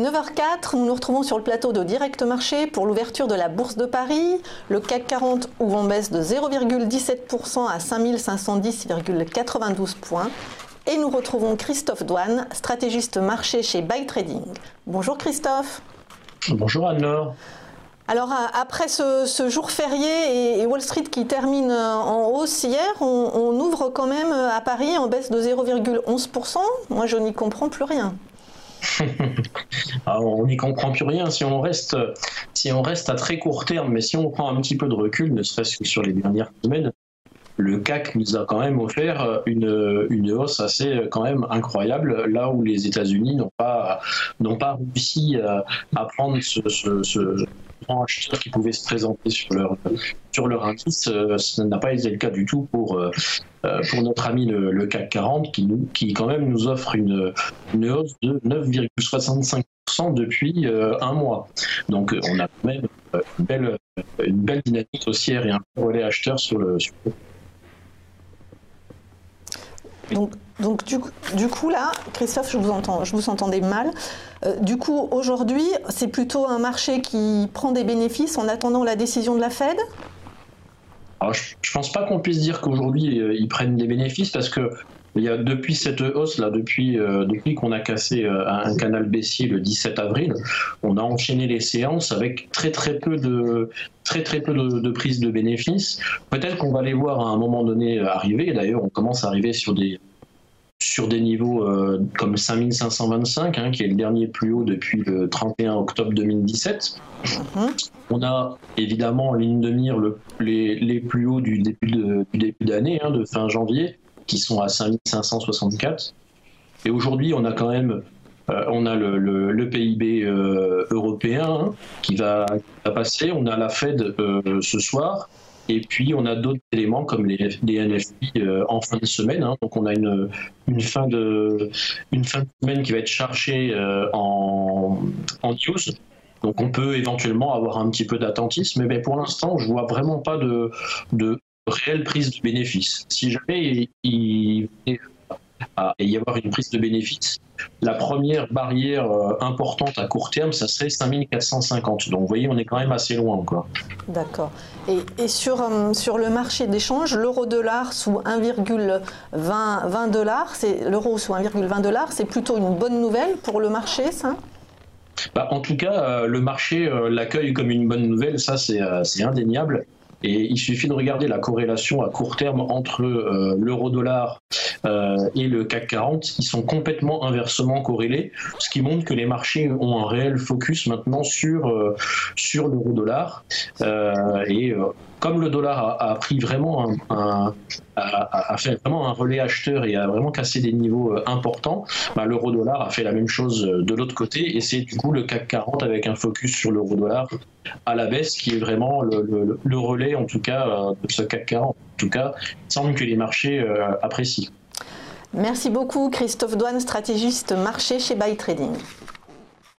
9h04, nous nous retrouvons sur le plateau de Direct Marché pour l'ouverture de la Bourse de Paris. Le CAC 40 ouvre en baisse de 0,17% à 5510,92 points. Et nous retrouvons Christophe Douane, stratégiste marché chez Buy Trading. Bonjour Christophe. Bonjour Anne-Laure. Alors après ce jour férié et Wall Street qui termine en hausse hier, on ouvre quand même à Paris en baisse de 0,11%. Moi je n'y comprends plus rien. On n'y comprend plus rien si on reste à très court terme, mais si on prend un petit peu de recul, ne serait-ce que sur les dernières semaines, le CAC nous a quand même offert une hausse assez quand même incroyable, là où les États-Unis n'ont pas réussi à prendre ce grand acheteur qui pouvait se présenter sur leur indice. Ça n'a pas été le cas du tout pour notre ami le CAC 40 qui quand même nous offre une hausse de 9,65% depuis un mois. Donc on a quand même une belle dynamique haussière et un relais acheteur sur le. Donc du coup là, Christophe, je vous entendais mal. Du coup, aujourd'hui, c'est plutôt un marché qui prend des bénéfices en attendant la décision de la Fed ? Alors, je ne pense pas qu'on puisse dire qu'aujourd'hui, ils prennent des bénéfices parce que depuis cette hausse-là, depuis qu'on a cassé un canal baissier le 17 avril, on a enchaîné les séances avec très peu de prises de bénéfices. Peut-être qu'on va les voir à un moment donné arriver. D'ailleurs, on commence à arriver sur des niveaux comme 5525, qui est le dernier plus haut depuis le 31 octobre 2017. On a évidemment en ligne de mire les plus hauts du début d'année, de fin janvier, qui sont à 5564. Et aujourd'hui, on a quand même le PIB européen qui va passer, on a la Fed ce soir, et puis on a d'autres éléments comme les NFP en fin de semaine. Donc on a une fin de semaine qui va être chargée en news. Donc on peut éventuellement avoir un petit peu d'attentisme, mais pour l'instant, je vois vraiment pas de réelle prise de bénéfice. Si jamais il y avoir une prise de bénéfice, la première barrière importante à court terme, ça serait 5450. Donc vous voyez, on est quand même assez loin encore. D'accord. Et sur le marché d'échange, l'euro-dollar sous 1,20 $, l'euro sous 1,20 $, c'est plutôt une bonne nouvelle pour le marché, ça ? En tout cas, le marché l'accueille comme une bonne nouvelle, ça c'est indéniable. Et il suffit de regarder la corrélation à court terme entre l'euro-dollar et le CAC 40. Ils sont complètement inversement corrélés, ce qui montre que les marchés ont un réel focus maintenant sur l'euro-dollar. Comme le dollar a pris vraiment a fait vraiment un relais acheteur et a vraiment cassé des niveaux importants, l'euro-dollar a fait la même chose de l'autre côté, et c'est du coup le CAC 40 avec un focus sur l'euro-dollar à la baisse qui est vraiment le relais en tout cas de ce CAC 40. En tout cas, il semble que les marchés apprécient. Merci beaucoup Christophe Douane, stratégiste marché chez Buy Trading.